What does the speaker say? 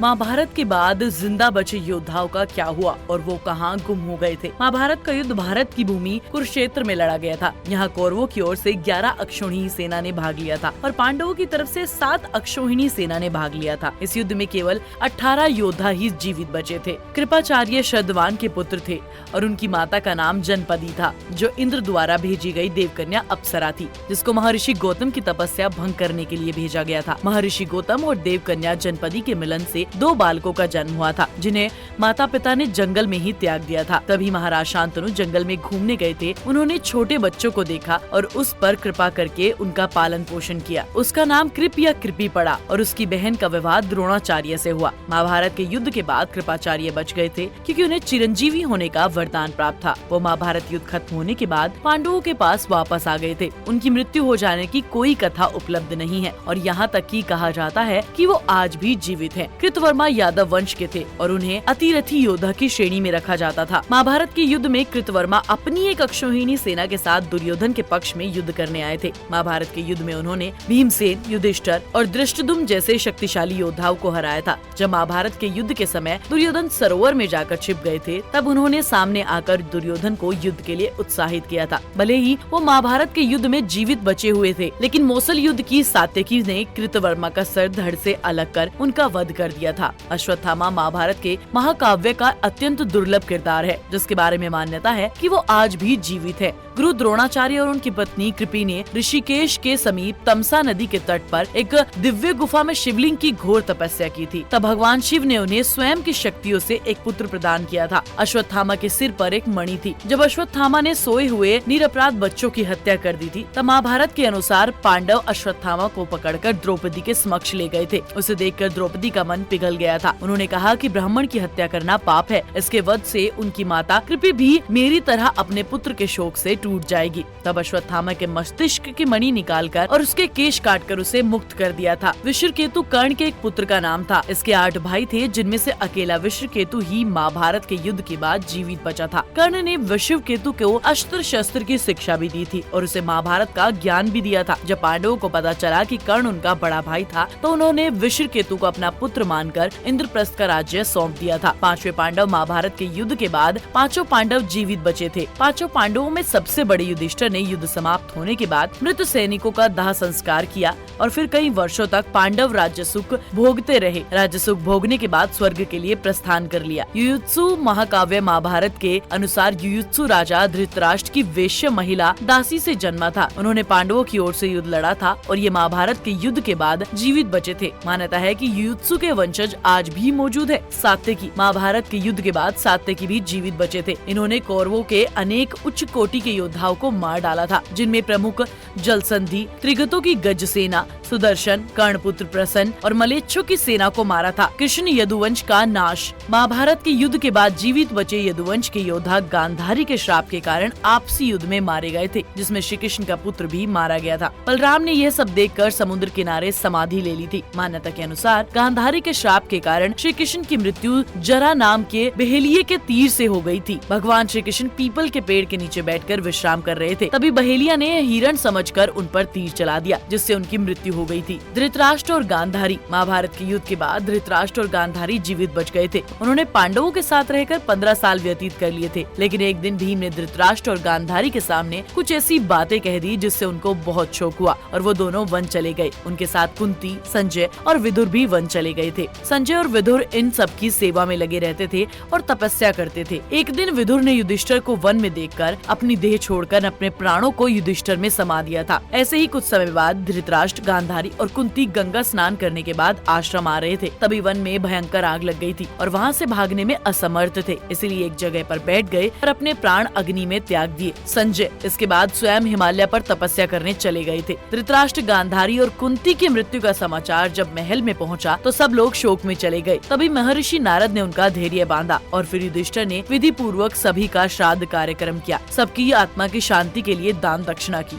महाभारत के बाद जिंदा बचे योद्धाओं का क्या हुआ और वो कहां गुम हो गए थे। महाभारत का युद्ध भारत की भूमि कुरुक्षेत्र में लड़ा गया था। यहाँ कौरवों की ओर से 11 अक्षौहिणी सेना ने भाग लिया था और पांडवों की तरफ से 7 अक्षौहिणी सेना ने भाग लिया था। इस युद्ध में केवल 18 योद्धा ही जीवित बचे थे। कृपाचार्य शर्धवान के पुत्र थे और उनकी माता का नाम जनपदी था, जो इंद्र द्वारा भेजी गई देवकन्या अप्सरा थी, जिसको महर्षि गौतम की तपस्या भंग करने के लिए भेजा गया था। महर्षि गौतम और देवकन्या जनपदी के मिलन से 2 बालकों का जन्म हुआ था, जिन्हें माता पिता ने जंगल में ही त्याग दिया था। तभी महाराज शांतनु जंगल में घूमने गए थे। उन्होंने छोटे बच्चों को देखा और उस पर कृपा करके उनका पालन पोषण किया। उसका नाम कृप या कृपी पड़ा और उसकी बहन का विवाह द्रोणाचार्य से हुआ। महाभारत के युद्ध के बाद कृपाचार्य बच गए थे क्योंकि उन्हें चिरंजीवी होने का वरदान प्राप्त था। वो महाभारत युद्ध खत्म होने के बाद पांडवों के पास वापस आ गए थे। उनकी मृत्यु हो जाने की कोई कथा उपलब्ध नहीं है और यहाँ तक कि कहा जाता है कि वो आज भी जीवित हैं। कृतवर्मा यादव वंश के थे और उन्हें अतिरथी योद्धा की श्रेणी में रखा जाता था। महाभारत के युद्ध में कृतवर्मा अपनी एक अक्षौहिणी सेना के साथ दुर्योधन के पक्ष में युद्ध करने आए थे। महाभारत के युद्ध में उन्होंने भीमसेन, युधिष्ठिर और धृष्टद्युम्न जैसे शक्तिशाली योद्धाओं को हराया था। जब महाभारत के युद्ध के समय दुर्योधन सरोवर में जाकर छिप गए थे, तब उन्होंने सामने आकर दुर्योधन को युद्ध के लिए उत्साहित किया था। भले ही वो महाभारत के युद्ध में जीवित बचे हुए थे, लेकिन मौसल युद्ध की सात्यकी ने कृतवर्मा का सर धड़ से अलग कर उनका वध कर दिया था। अश्वत्थामा महाभारत के महाकाव्य का अत्यंत दुर्लभ किरदार है, जिसके बारे में मान्यता है कि वो आज भी जीवित है। गुरु द्रोणाचार्य और उनकी पत्नी कृपी ने ऋषिकेश के समीप तमसा नदी के तट पर एक दिव्य गुफा में शिवलिंग की घोर तपस्या की थी। तब भगवान शिव ने उन्हें स्वयं की शक्तियों से एक पुत्र प्रदान किया था। अश्वत्थामा के सिर पर एक मणि थी। जब अश्वत्थामा ने सोए हुए निरपराध बच्चों की हत्या कर दी थी, तब महाभारत के अनुसार पांडव अश्वत्थामा को पकड़कर द्रौपदी के समक्ष ले गए थे। उसे देखकर द्रौपदी का मन पिघल गया था। उन्होंने कहा कि ब्राह्मण की हत्या करना पाप है। इसके वध से उनकी माता कृपी भी मेरी तरह अपने पुत्र के शोक से टूट जाएगी। तब अश्वत्थामा के मस्तिष्क की मणि निकालकर और उसके केश काटकर उसे मुक्त कर दिया था। विश्वकेतु कर्ण के एक पुत्र का नाम था। इसके 8 भाई थे, जिनमें से अकेला विश्वकेतु ही महाभारत के युद्ध के बाद जीवित बचा था। कर्ण ने विश्वकेतु को अस्त्र शस्त्र की शिक्षा भी दी थी और उसे महाभारत का ज्ञान भी दिया था। जब पांडवों को पता चला कि कर्ण उनका बड़ा भाई था, तो उन्होंने विश्वकेतु को अपना पुत्र मानकर इंद्रप्रस्थ का राज्य सौंप दिया था। 5वें पांडव महाभारत के युद्ध के बाद 5 पांडव जीवित बचे थे। 5 पांडवों में सबसे बड़े युधिष्ठिर ने युद्ध समाप्त होने के बाद मृत सैनिकों का दाह संस्कार किया और फिर कई वर्षों तक पांडव राज्य सुख भोगते रहे। राज्य सुख भोगने के बाद स्वर्ग के लिए प्रस्थान कर लिया। युयुत्सु महाकाव्य महाभारत के अनुसार युयुत्सु राजा धृतराष्ट्र की वेश्य महिला दासी से जन्मा था। उन्होंने पांडवों की ओर से युद्ध लड़ा था और ये महाभारत के युद्ध के बाद जीवित बचे थे। मान्यता है कि युयुत्सु के वंशज आज भी मौजूद है। सात्यकी महाभारत के युद्ध के बाद सात्यकी भी जीवित बचे थे। इन्होंने कौरवों के अनेक उच्च कोटि के योद्धाओं को मार डाला था, जिनमें प्रमुख जलसंधि, त्रिगतों की गज सेना, सुदर्शन, कर्णपुत्र प्रसन्न और मलेच्छों की सेना को मारा था। कृष्ण यदुवंश का नाश। महाभारत के युद्ध के बाद जीवित बचे यदुवंश के योद्धा गांधारी के श्राप के कारण आपसी युद्ध में मारे गए थे, जिसमें श्री कृष्ण का पुत्र भी मारा गया था। बलराम ने यह सब देखकर समुद्र किनारे समाधि ले ली थी। मान्यता के अनुसार गांधारी के श्राप के कारण श्री कृष्ण की मृत्यु जरा नाम के बहेलिये के तीर से हो गई थी। भगवान श्री कृष्ण पीपल के पेड़ के नीचे बैठकर विश्राम कर रहे थे। तभी बहेलिया ने हिरण समझकर उन पर तीर चला दिया, जिससे उनकी मृत्यु हो गई थी। धृतराष्ट्र और गांधारी। महाभारत के युद्ध के बाद धृतराष्ट्र और गांधारी जीवित बच गए थे। उन्होंने पांडवों के साथ रहकर 15 साल व्यतीत कर लिए थे, लेकिन एक दिन भीम ने धृतराष्ट्र और गांधारी के सामने कुछ ऐसी बातें कह दी जिससे उनको बहुत शोक हुआ और वो दोनों वन चले गए। उनके साथ कुंती, संजय और विदुर भी वन चले गए थे। संजय और विदुर इन सब की सेवा में लगे रहते थे और तपस्या करते थे। एक दिन विदुर ने युधिष्ठिर को वन में देखकर अपनी देह छोड़कर अपने प्राणों को युधिष्ठिर में समा दिया था। ऐसे ही कुछ समय बाद धृतराष्ट्र, गांधारी और कुंती गंगा स्नान करने के बाद आश्रम आ रहे थे। तभी वन में भयंकर आग लग गई थी और वहाँ से भागने में असमर्थ थे, इसलिए एक जगह पर बैठ गए और अपने प्राण अग्नि में त्याग दिए। संजय इसके बाद स्वयं हिमालय पर तपस्या करने चले गए थे। धृतराष्ट्र, गांधारी और कुंती की मृत्यु का समाचार जब महल में पहुँचा तो सब लोग शोक में चले गए। तभी महर्षि नारद ने उनका धैर्य बांधा और फिर युधिष्ठिर ने विधि पूर्वक सभी का श्राद्ध कार्यक्रम किया। सबकी आत्मा की शांति के लिए दान दक्षिणा की।